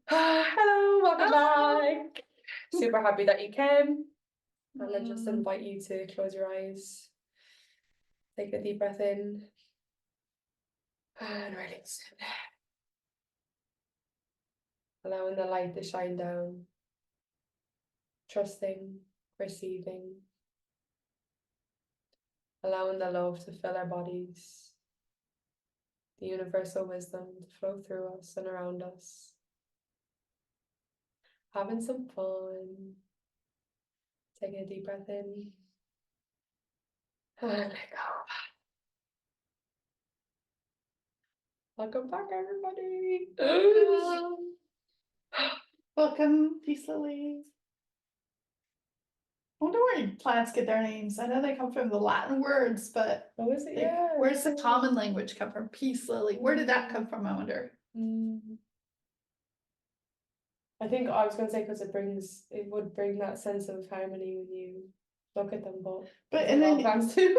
Hello, welcome Hello. back. Super happy that you came. And I just invite you to close your eyes, take a deep breath in, and release. Allowing the light to shine down, trusting, receiving, allowing the love to fill our bodies, the universal wisdom to flow through us and around us. Having some fun. Taking a deep breath in. And let go. Welcome back, everybody. Welcome, Peace Lilies. I wonder where plants get their names. I know they come from the Latin words, but Oh, is it? like, Yeah. where's the common language come from? Peace lily. Where did that come from, I wonder? I think I was going to say because it would bring that sense of harmony when you look at them, but and then plants too.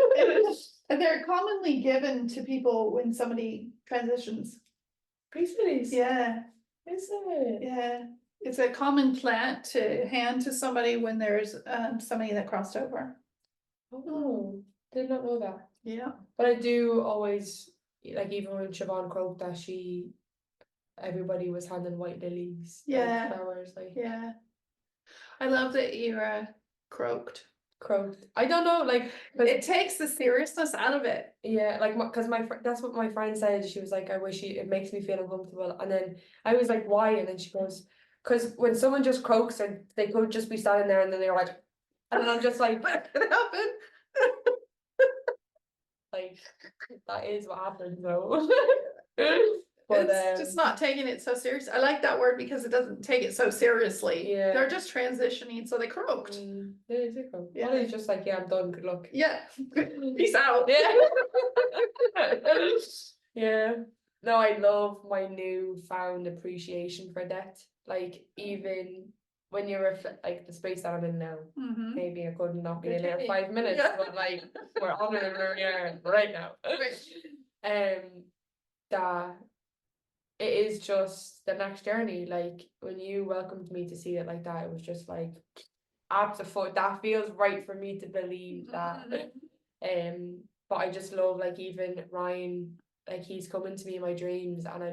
and they're commonly given to people when somebody transitions. Peace lilies. Yeah. Is it? Yeah. It's a common plant to hand to somebody when there's somebody that crossed over. Oh, did not know that. Yeah. But I do always, like, even when Siobhan croaked that everybody was handing white lilies, Yeah. like flowers, like. Yeah. I love that you croaked. Croaked. I don't know, like, It takes the seriousness out of it. yeah, like, because that's what my friend said. She was like, I wish it makes me feel uncomfortable. And then I was like, why? And then she goes, because when someone just croaks, and they could just be standing there, and then they're like, and then I'm just like, what could happen? Like, that is what happens, though. But it's just not taking it so serious. I like that word because it doesn't take it so seriously. Yeah. They're just transitioning, so they croaked. Yeah, it's a croak. Yeah. Well, it's just like, yeah, I'm done. Good luck. Yeah. Peace out. Yeah. Yeah. No, I love my newfound appreciation for death. Like, even when you reflect, like, the space that I'm in now, maybe I could not be in there 5 minutes, but like, we're honoring where we are right now. That it is just the next journey. Like, when you welcomed me to see it like that, it was just like, absolutely, that feels right for me to believe that. But I just love, like, even Ryan, like, he's coming to me in my dreams, and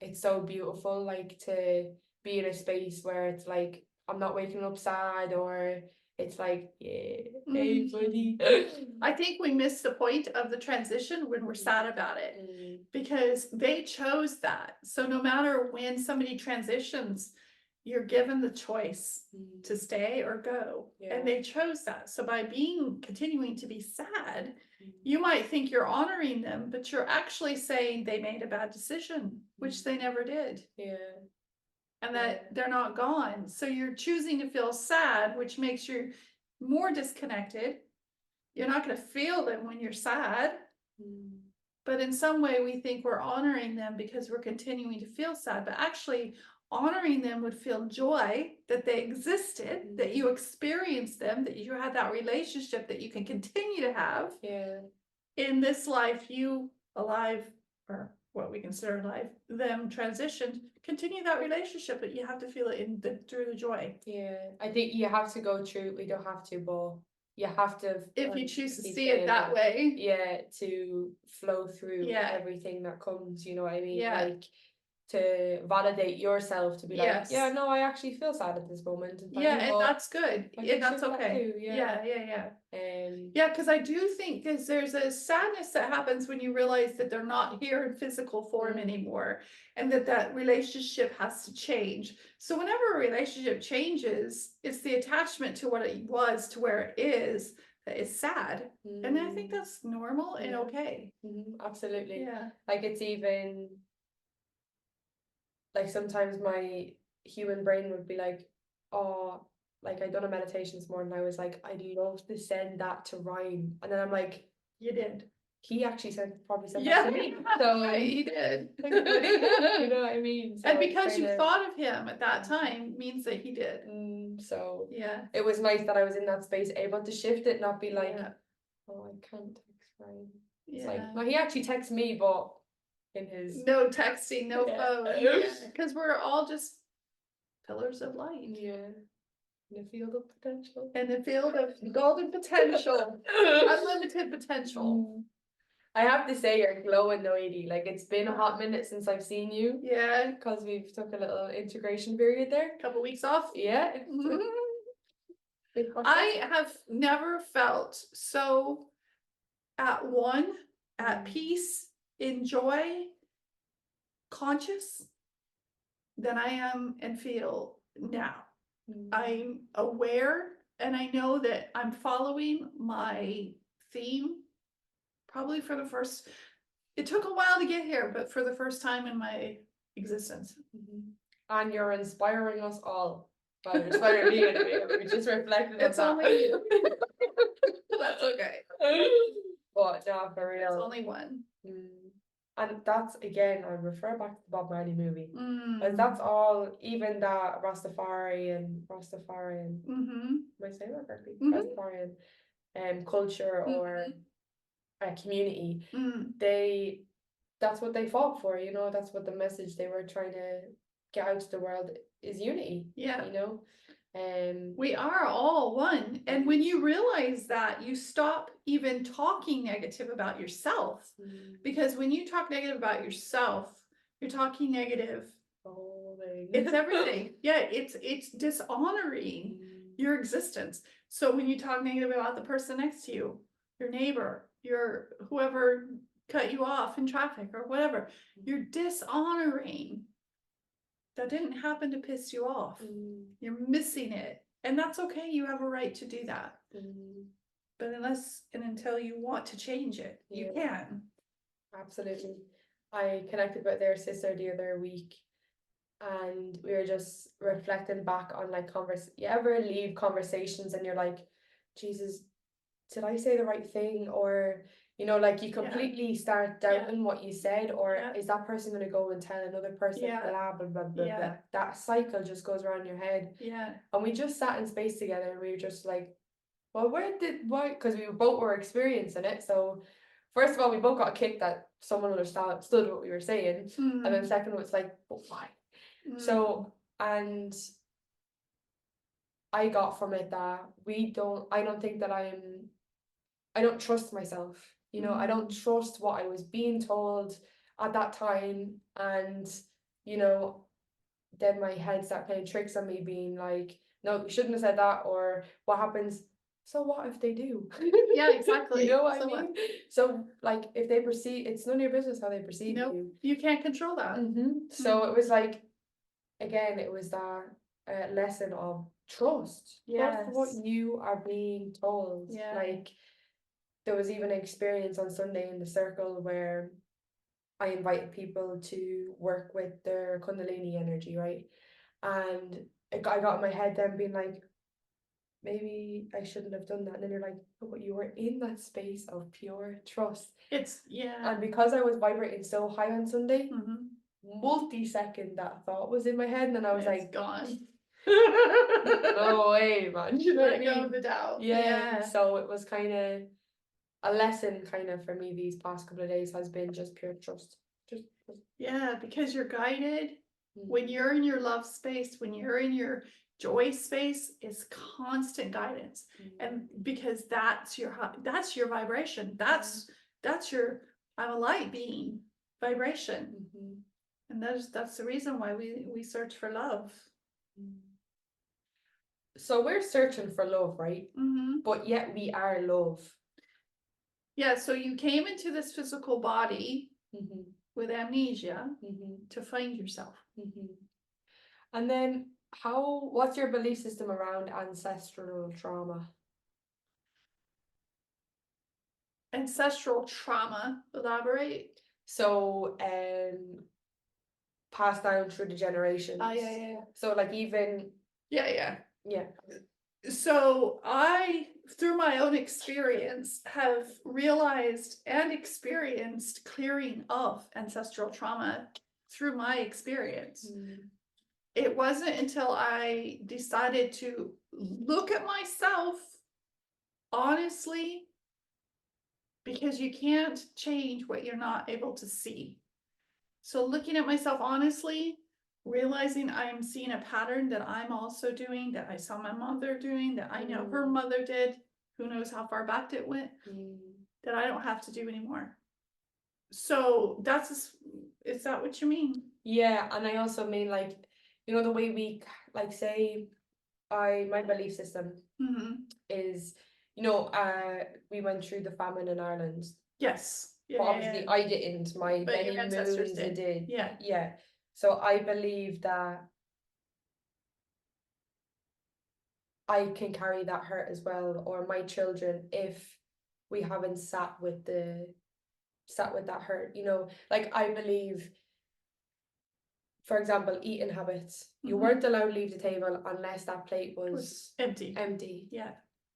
it's so beautiful, like, to be in a space where it's like I'm not waking up sad, or it's like, yeah, hey buddy. I think we miss the point of the transition when we're sad about it, because they chose that. So no matter when somebody transitions, you're given the choice to stay or go. Yeah. And they chose that. So by continuing to be sad, you might think you're honoring them, but you're actually saying they made a bad decision, which they never did. Yeah. And that they're not gone. So you're choosing to feel sad, which makes you more disconnected. You're not going to feel them when you're sad. But in some way, we think we're honoring them because we're continuing to feel sad. But actually, honoring them would feel joy that they existed, that you experienced them, that you had that relationship that you can continue to have. Yeah. In this life, you alive, or what we consider life, them transitioned, continue that relationship, but you have to feel it through the joy. Yeah, I think you have to go through. We don't have to, but you have to. If you choose to see it that way. Yeah, to flow through everything that comes. You know what I mean? Yeah. Like, to validate yourself, to be like, yeah, no, I actually feel sad at this moment. And that's good. And that's okay. Yeah. Yeah, because I do think there's a sadness that happens when you realize that they're not here in physical form anymore, and that relationship has to change. So whenever a relationship changes, it's the attachment to what it was to where it is that is sad. And I think that's normal and okay. Absolutely. Yeah. Like, it's even like, sometimes my human brain would be like, oh, like, I done a meditation this morning, I was like, I'd love to send that to Ryan, and then I'm like, you did. He actually probably said that to me. So he did. You know what I mean? So and because you thought of him at that time means that he did. So yeah, it was nice that I was in that space, able to shift it, not be like, oh, I can't text Ryan. It's like, no, he actually texts me, but in his. No texting, no Yeah. phone. Because we're all just pillars of light. Yeah. In the field of potential. In the field of golden potential, unlimited potential. I have to say you're glowing though, Edie. Like it's been a hot minute since I've seen you. Yeah, Because we've took a little integration period there. couple weeks off. Yeah. I have never felt so at one, at peace, in joy, conscious than I am and feel now. I'm aware and I know that I'm following my theme probably for the first, it took a while to get here, but for the first time in my existence. And you're inspiring us all. Well, you're inspiring me anyway. We just reflected It's on that. only you. That's okay. But no, for It's real. only one. And that's again, I refer back to the Bob Marley movie. Because Mm. that's all, even that Rastafarian, Mhm. am I saying that correctly? Mhm. Rastafarian culture or a community, Mm. that's what they fought for, you know, that's what the message they were trying to get out to the world is unity. Yeah. You know? We are all one. And when you realize that, you stop even talking negative about yourself. Because when you talk negative about yourself, you're talking negative. It's everything. Yeah, it's dishonoring your existence. So when you talk negative about the person next to you, your neighbor, your whoever cut you off in traffic or whatever, you're dishonoring. That didn't happen to piss you off. You're missing it. And that's okay. You have a right to do that. But unless and until you want to change it, you can. Absolutely. I connected with their sister the other week and we were just reflecting back on like you ever leave conversations and you're like, Jesus, did I say the right thing? Or you know, like you completely start doubting what you said, or is that person going to go and tell another person blah blah blah blah blah. That cycle just goes around your head. And we just sat in space together and we were just like, well, why? Because we both were experiencing it. So first of all, we both got a kick that someone understood what we were saying. And then second, it's like, but why? So, and I got from it that I don't think that I don't trust myself. You know, I don't trust what I was being told at that time. And, you know, then my head started playing tricks on me being like, no, we shouldn't have said that. Or what happens? So what if they do? Yeah, exactly. You know what I mean? So like if they perceive, it's none of your business how they perceive you. You can't control that. So it was like, again, it was that lesson of trust. Trust what you are being told. Like there was even an experience on Sunday in the circle where I invited people to work with their Kundalini energy, right? And I got in my head then being like, maybe I shouldn't have done that. And then you're like, oh, but you were in that space of pure trust. And because I was vibrating so high on Sunday, multi-second that thought was in my head, and then I was like, gone. No way, man. You know what I Let go mean? of the doubt. Yeah. So it was kind of a lesson kind of for me these past couple of days has been just pure trust. Yeah, because you're guided. When you're in your love space, when you're in your joy space, it's constant guidance. And because that's your vibration. That's your I'm a light being vibration. And that's the reason why we search for love. So we're searching for love, right? But yet we are love. Yeah, so you came into this physical body with amnesia to find yourself. And then what's your belief system around ancestral trauma? Ancestral trauma, elaborate. So passed down through the generations. Yeah. So like even Yeah. Yeah. So I, through my own experience, have realized and experienced clearing of ancestral trauma through my experience. It wasn't until I decided to look at myself honestly, because you can't change what you're not able to see. So looking at myself honestly, realizing I'm seeing a pattern that I'm also doing, that I saw my mother doing, that I know her mother did, who knows how far back it went, that I don't have to do anymore. So is that what you mean? Yeah, and I also mean, like, you know, the way we, like, say, my belief system is, you know, we went through the famine in Ireland. Yes. But obviously I didn't. My But your many ancestors moons did. did. Yeah. Yeah. So I believe that I can carry that hurt as well, or my children, if we haven't sat with that hurt, you know. Like, I believe, for example, eating habits. You weren't allowed to leave the table unless that plate was empty. Yeah.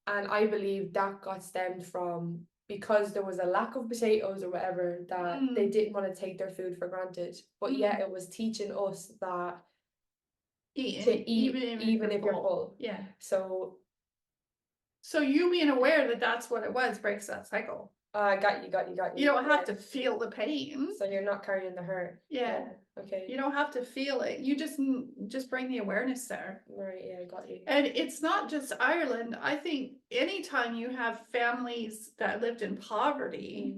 And I believe that got stemmed from, because there was a lack of potatoes or whatever, that they didn't want to take their food for granted. But yet it was teaching us that to eat even if you're full. Yeah. So you being aware that that's what it was breaks that cycle. got you. You don't have to feel the pain. So you're not carrying the hurt. Yeah. Okay. You don't have to feel it. You just bring the awareness there. Right, yeah, got you. And it's not just Ireland. I think anytime you have families that lived in poverty,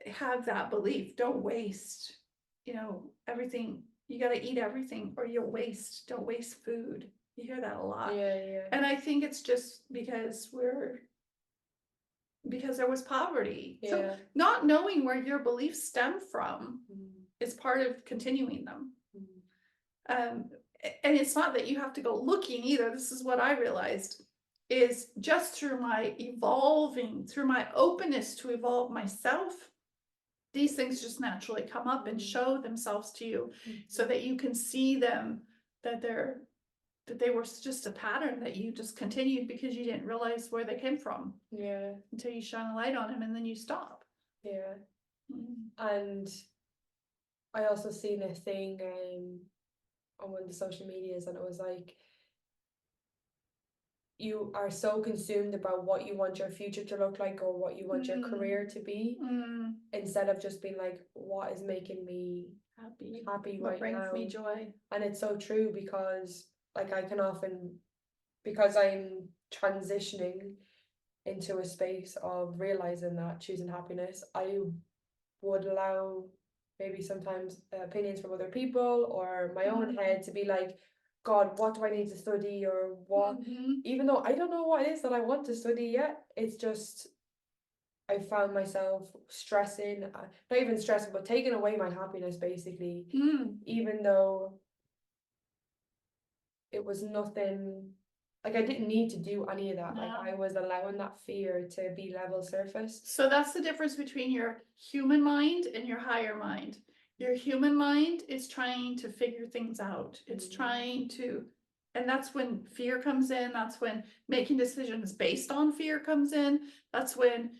have that belief, don't waste, you know, everything. You got to eat everything or you'll waste. Don't waste food. You hear that a lot. Yeah. And I think it's just because there was poverty. Yeah. So not knowing where your beliefs stem from is part of continuing them. And it's not that you have to go looking either. This is what I realized, is just through my evolving, through my openness to evolve myself, these things just naturally come up and show themselves to you so that you can see them, that they were just a pattern that you just continued because you didn't realize where they came from. Yeah. Until you shine a light on them and then you stop. Yeah. And I also seen a thing on one of the social medias, and it was like, you are so consumed about what you want your future to look like or what you want your career to be, instead of just being like, what is making me happy what right brings now. me joy. And it's so true, because like I can often, because I'm transitioning into a space of realizing that choosing happiness, I would allow maybe sometimes opinions from other people or my own head to be like, God, what do I need to study, or what? Even though I don't know what it is that I want to study yet, it's just I found myself stressing, not even stressing, but taking away my happiness basically, even though it was nothing, like I didn't need to do any of that. No. Like I was allowing that fear to be level surface. So that's the difference between your human mind and your higher mind. Your human mind is trying to figure things out. It's trying to, and that's when fear comes in. That's when making decisions based on fear comes in. That's when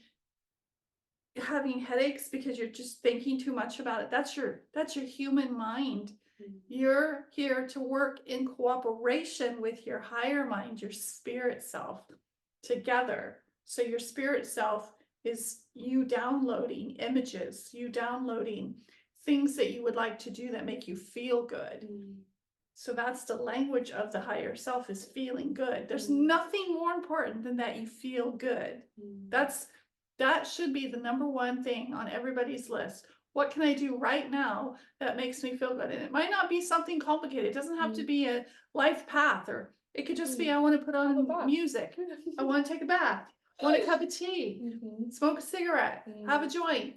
having headaches because you're just thinking too much about it. That's your human mind. You're here to work in cooperation with your higher mind, your spirit self, together. So your spirit self is you downloading images, you downloading things that you would like to do that make you feel good. So that's the language of the higher self, is feeling good. There's nothing more important than that you feel good. That should be the number one thing on everybody's list. What can I do right now that makes me feel good? And it might not be something complicated. It doesn't have to be a life path, or it could just be, I want to put on music. I want to take a bath. I want a cup of tea. Smoke a cigarette. Have a joint.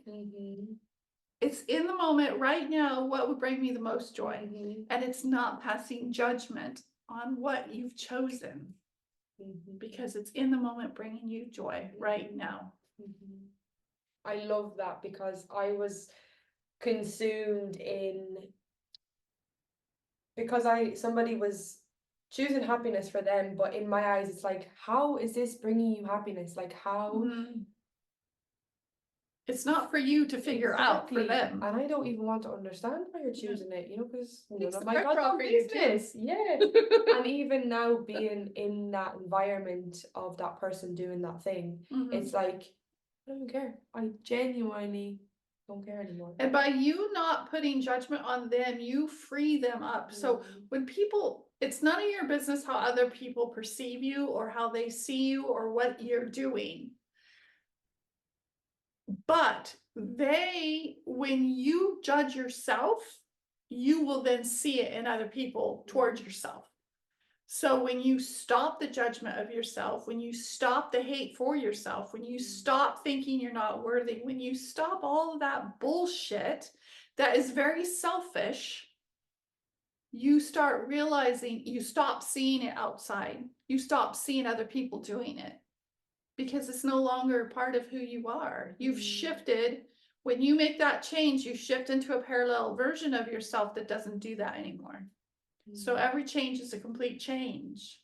It's in the moment right now what would bring me the most joy. And it's not passing judgment on what you've chosen, because it's in the moment bringing you joy right now. I love that, because I was consumed in, because somebody was choosing happiness for them, but in my eyes it's like, how is this bringing you happiness? Like, how? It's not for you to figure out for them. And I don't even want to understand why you're choosing it, you know, because none of my pressure goddamn for you business. Yeah. And even now being in that environment of that person doing that thing, it's like, I don't care. I genuinely don't care anymore. And by you not putting judgment on them, you free them up. So when people, it's none of your business how other people perceive you or how they see you or what you're doing. But when you judge yourself, you will then see it in other people towards yourself. So when you stop the judgment of yourself, when you stop the hate for yourself, when you stop thinking you're not worthy, when you stop all of that bullshit that is very selfish, you start realizing, you stop seeing it outside. You stop seeing other people doing it because it's no longer part of who you are. You've shifted. When you make that change, you shift into a parallel version of yourself that doesn't do that anymore. So every change is a complete change.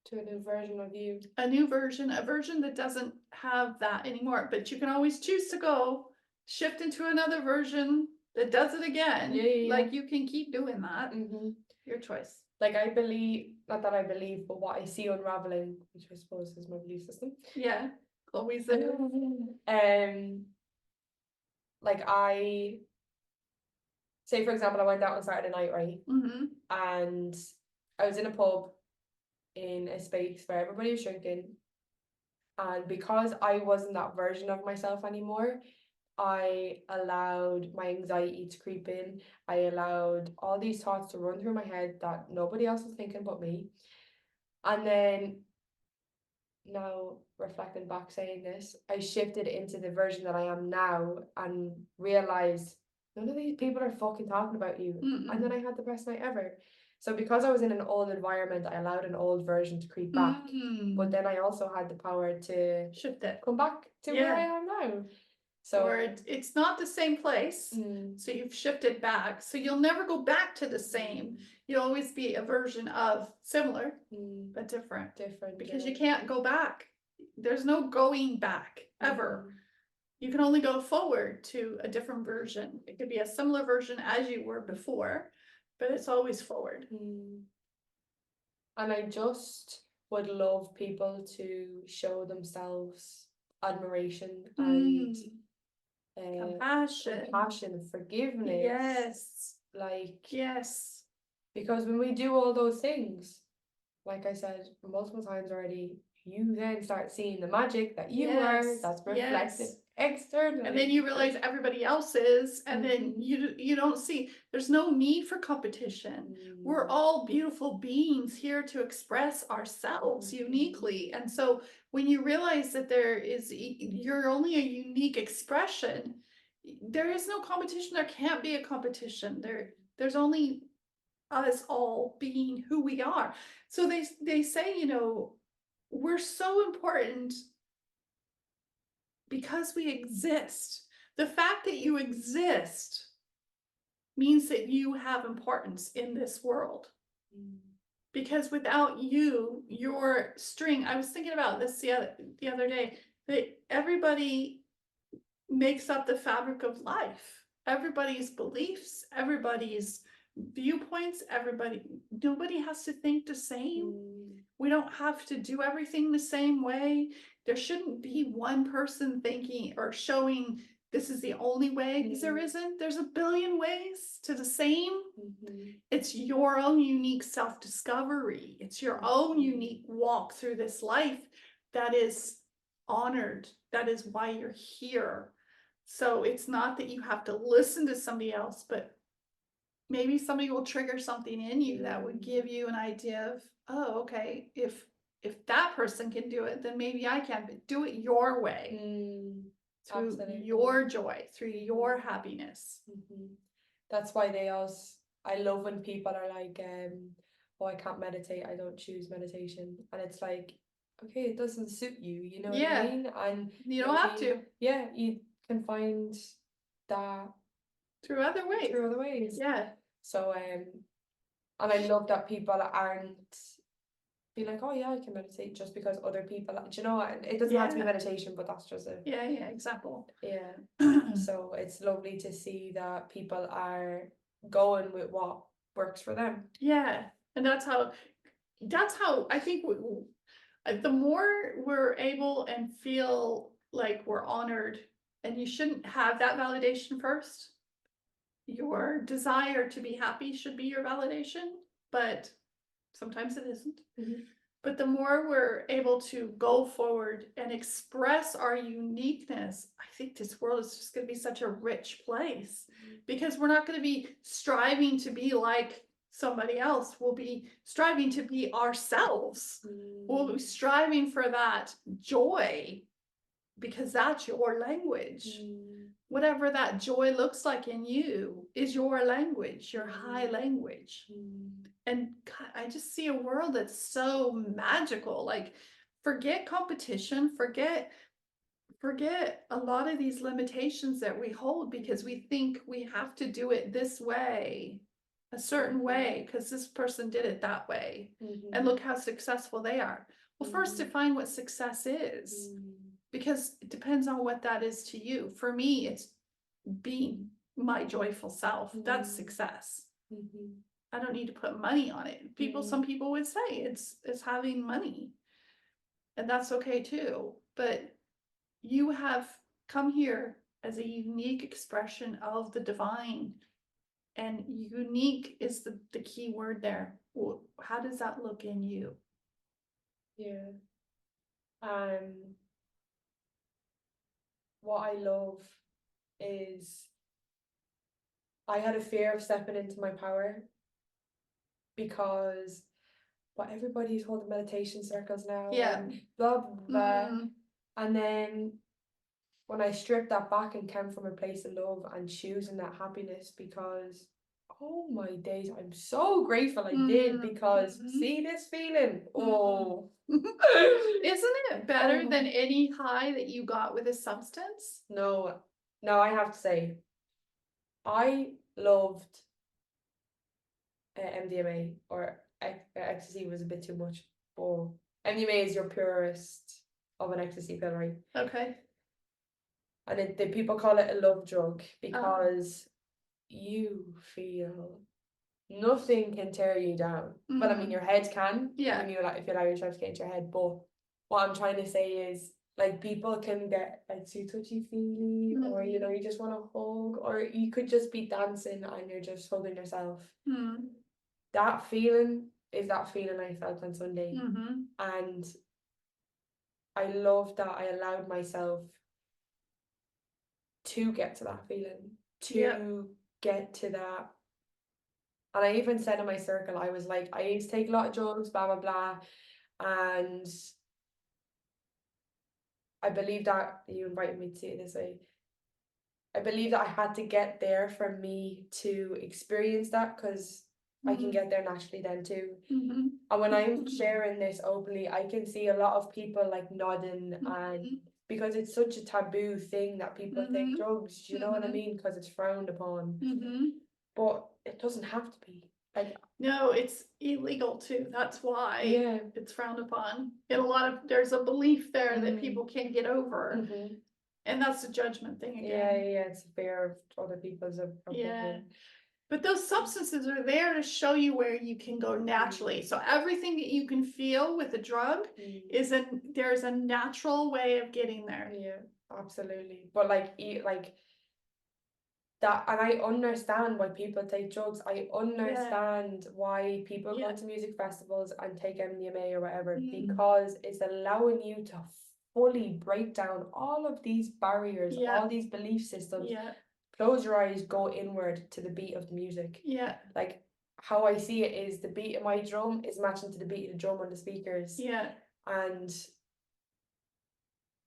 To a new version of you. A new version, a version that doesn't have that anymore. But you can always choose to go shift into another version that does it again. Yeah. Like you can keep doing that. Your choice. Like I believe, not that I believe, but what I see unraveling, which I suppose is my belief system. Yeah. Always. Like I say, for example, I went out on Saturday night, right? And I was in a pub in a space where everybody was drinking. And because I wasn't that version of myself anymore, I allowed my anxiety to creep in. I allowed all these thoughts to run through my head that nobody else was thinking but me. And then now reflecting back saying this, I shifted into the version that I am now and realized none of these people are fucking talking about you. And then I had the best night ever. So because I was in an old environment, I allowed an old version to creep back. But then I also had the power to shift it, come back to where I am now. So or it's not the same place. So you've shifted back. So you'll never go back to the same. You'll always be a version of similar, but different. Because you can't go back. There's no going back ever. You can only go forward to a different version. It could be a similar version as you were before, but it's always forward. And I just would love people to show themselves admiration and compassion, forgiveness. Yes. Like, yes. Because when we do all those things, like I said multiple times already, you then start seeing the magic that you are, that's reflected externally. And then you realize everybody else is, and then you don't see, there's no need for competition. We're all beautiful beings here to express ourselves uniquely. And so when you realize that you're only a unique expression, there is no competition. There can't be a competition. There's only us all being who we are. So they say, we're so important because we exist. The fact that you exist means that you have importance in this world. Because without you, your string, I was thinking about this the other day, that everybody makes up the fabric of life. Everybody's beliefs, everybody's viewpoints, nobody has to think the same. We don't have to do everything the same way. There shouldn't be one person thinking or showing this is the only way, because there isn't. There's a billion ways to the same. It's your own unique self-discovery. It's your own unique walk through this life that is honored. That is why you're here. So it's not that you have to listen to somebody else, but maybe somebody will trigger something in you that would give you an idea of, oh, okay, if that person can do it, then maybe I can, but do it your way. Through your joy, through your happiness. That's why I love when people are like, oh, I can't meditate, I don't choose meditation. And it's like, okay, it doesn't suit you, you know what I mean? And you don't have to. Yeah, you can find that through other ways. Yeah. So and I love that people aren't be like, oh yeah, I can meditate just because other people, do you know what? It doesn't have to be meditation, but that's just a example. So it's lovely to see that people are going with what works for them. And that's how I think the more we're able and feel like we're honored And you shouldn't have that validation first. Your desire to be happy should be your validation, but sometimes it isn't. Mhm. But the more we're able to go forward and express our uniqueness, I think this world is just going to be such a rich place, because we're not going to be striving to be like somebody else. We'll be striving to be ourselves. We'll be striving for that joy, because that's your language. Whatever that joy looks like in you is your language, your high language. And God, I just see a world that's so magical. Like, forget competition, forget a lot of these limitations that we hold, because we think we have to do it this way, a certain way, because this person did it that way. And look how successful they are. Well, first define what success is, because it depends on what that is to you. For me, it's being my joyful self. That's success. I don't need to put money on it. Some people would say it's having money, and that's okay too. But you have come here as a unique expression of the divine, and unique is the key word there. Well, how does that look in you? Yeah. What I love is I had a fear of stepping into my power, because but everybody's holding meditation circles now, Yeah. and blah blah blah. And then when I stripped that back and came from a place of love and choosing that happiness, because oh my days, I'm so grateful I did, because see this feeling, oh. Isn't it better than any high that you got with a substance? No, I have to say, I loved MDMA, or ecstasy was a bit too much, but MDMA is your purest of an ecstasy pill, right? Okay. And the people call it a love drug, because you feel nothing can tear you down. Well, I mean, your head can, when you if you allow yourself to get into your head. But what I'm trying to say is, like, people can get like too touchy feely, or you just want to hug, or you could just be dancing and you're just hugging yourself. That feeling is that feeling I felt on Sunday, and I love that I allowed myself to get to that feeling, to get to that. And I even said in my circle, I was like, I used to take a lot of drugs, blah, blah, blah. And I believe that you invited me to see it this way. I believe that I had to get there for me to experience that, because I can get there naturally then too. And when I'm sharing this openly, I can see a lot of people like nodding, and because it's such a taboo thing that people take drugs, you know what I mean? Because it's frowned upon. But it doesn't have to be. Like, no, it's illegal too. That's why it's frowned upon. In there's a belief there that people can't get over. And that's the judgment thing again. Yeah, it's a fear of other people's opinion. But those substances are there to show you where you can go naturally. So everything that you can feel with a drug there's a natural way of getting there. Yeah, absolutely. But like that, and I understand why people take drugs. I understand why people go to music festivals and take MDMA or whatever, because it's allowing you to fully break down all of these barriers, all these belief systems. Close your eyes, go inward to the beat of the music. Like, how I see it is the beat of my drum is matching to the beat of the drum on the speakers. And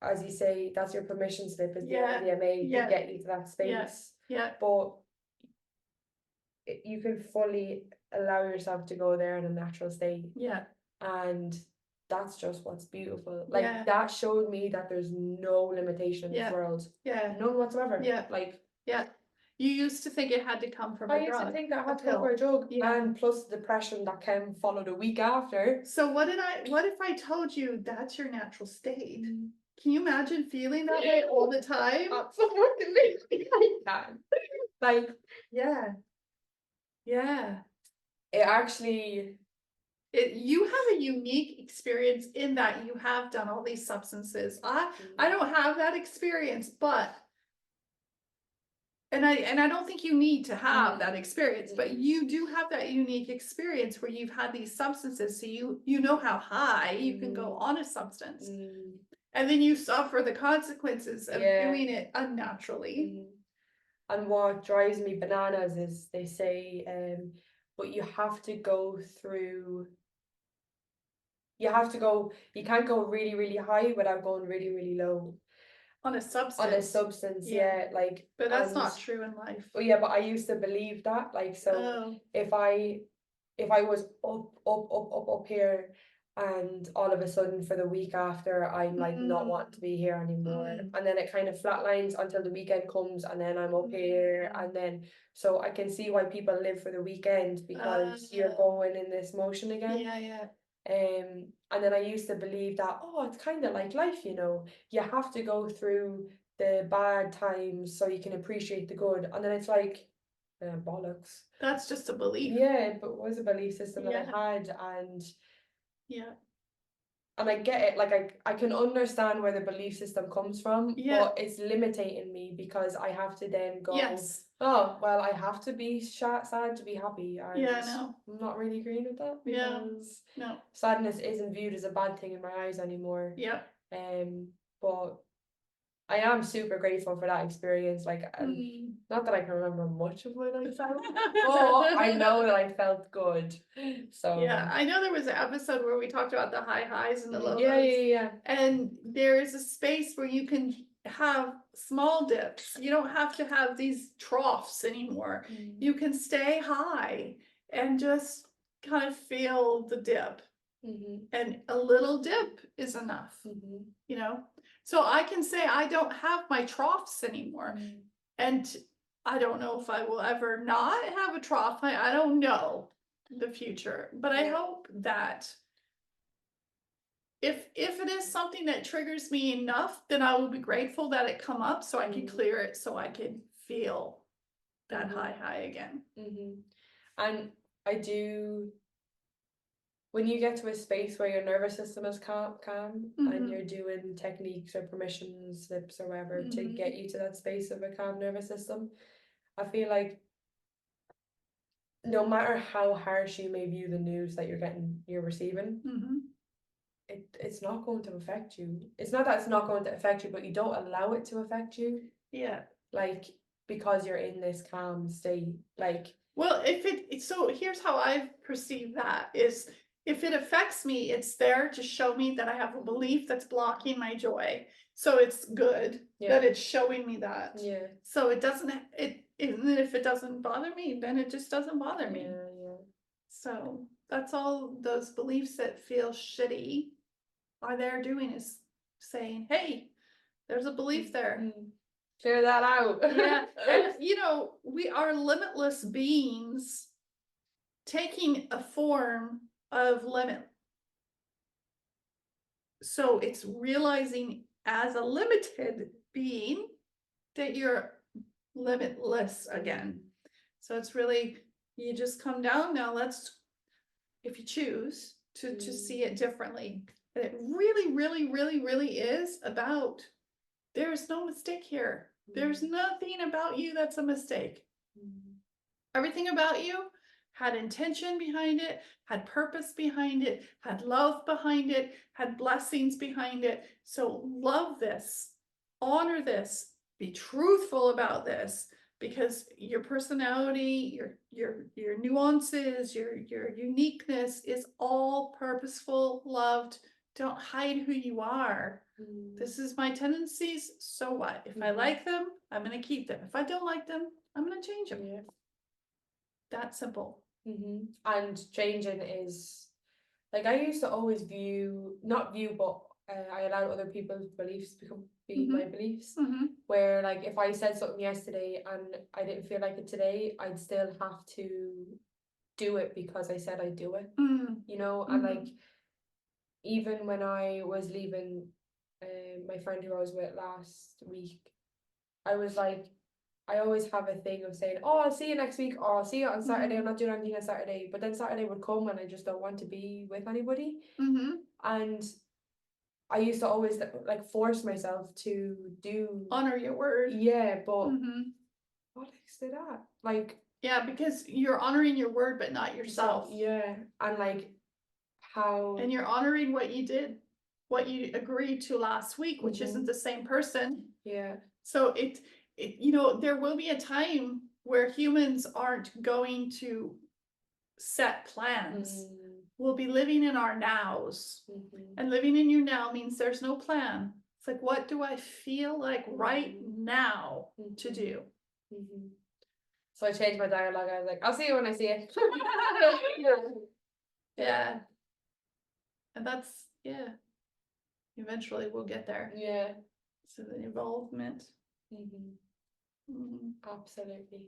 as you say, that's your permission slip, is the MDMA to get you to that space. But you can fully allow yourself to go there in a natural state. And that's just what's beautiful. Like, that showed me that there's no limitation in this world. None whatsoever. Like, you used to think it had to come from a drug. I used to think that had to come from a drug, and plus the depression that came followed a week after. So what if I told you that's your natural state? Can you imagine feeling that way all the time? Absolutely. Like, it actually, you have a unique experience in that you have done all these substances. I don't have that experience, but And I don't think you need to have that Mm. experience, but you do have that unique experience where you've had these substances, so you know how high you can go on a substance. And then you suffer the consequences of doing it unnaturally. And what drives me bananas is they say, but you have to go through, you can't go really, really high without going really, really low. On a On a substance. substance, Yeah. like. But that's and- not true in life. Oh yeah, but I used to believe that, like, so Oh, if I was up here, and all of a sudden for the week after I'm like not wanting to be here anymore, and then it kind of flatlines until the weekend comes, and then I'm up here, and then so I can see why people live for the weekend, because you're going in this motion again. yeah. And then I used to believe that, oh, it's kind of like life, you know, you have to go through the bad times so you can appreciate the good, and then it's like, bollocks. That's just a belief. Yeah, but it was a belief system that Yeah. I had, and Yeah. I get it, like I can understand where the belief system comes from, Yeah. but it's limiting me, because I have to then go, Yes. oh, well, I have to be sad to be happy, and Yeah, I know. I'm not really agreeing with that, Yeah. because No. sadness isn't viewed as a bad thing in my eyes anymore. Yeah. But I am super grateful for that experience, like, not that I can remember much of my life, but I know that I felt good. So Yeah, I know there was an episode where we talked about the high highs and the low lows. yeah. And there is a space where you can have small dips. You don't have to have these troughs anymore. You can stay high and just kind of feel the dip. And a little dip is enough, you know? So I can say I don't have my troughs anymore. And I don't know if I will ever not have a trough. I don't know the future, but I hope that if it is something that triggers me enough, then I will be grateful that it come up so I can clear it, so I can feel that high again. And I do, when you get to a space where your nervous system is calm, and you're doing techniques or permission slips or whatever to get you to that space of a calm nervous system, I feel like no matter how harsh you may view the news that you're receiving, it's not going to affect you. It's not that it's not going to affect you, but you don't allow it to affect you. Yeah. Like, because you're in this calm state. Like, well, so here's how I perceive that is, if it affects me, it's there to show me that I have a belief that's blocking my joy. So it's good that it's showing me that. Yeah. So it doesn't, and then if it doesn't bother me, then it just doesn't bother me. Yeah. So that's all those beliefs that feel shitty are there doing, is saying, hey, there's a belief there. Clear that out. Yeah. And you know, we are limitless beings taking a form of limit. So it's realizing as a limited being that you're limitless again. So it's really, you just come down now, if you choose to see it differently. And it really, really, really, really is about, there's no mistake here. There's nothing about you that's a mistake. Everything about you had intention behind it, had purpose behind it, had love behind it, had blessings behind it. So love this, honor this, be truthful about this, because your personality, your nuances, your uniqueness is all purposeful, loved. Don't hide who you are. This is my tendencies, so what? If I like them, I'm going to keep them. If I don't like them, I'm going to change them. That simple. And changing is, like, I used to always but I allowed other people's beliefs be my beliefs. Where, like, if I said something yesterday and I didn't feel like it today, I'd still have to do it because I said I'd do it. You know, and like, even when I was leaving my friend who I was with last week, I was like, I always have a thing of saying, oh, I'll see you next week, or I'll see you on Saturday, I'm not doing anything on Saturday, but then Saturday would come and I just don't want to be with anybody. And I used to always like force myself to honor your word. Yeah, but what is that? Like, Yeah, because you're honoring your word, but not yourself. yeah, and like how, And you're honoring what you did, what you agreed to last week, which isn't the same person. yeah, So you know, there will be a time where humans aren't going to set plans. We'll be living in our nows. And living in your now means there's no plan. It's like, what do I feel like right now to do? So I changed my dialogue. I was like, I'll see you when I see it. Yeah. And that's, yeah. Eventually we'll get there. Yeah. So the involvement. Absolutely.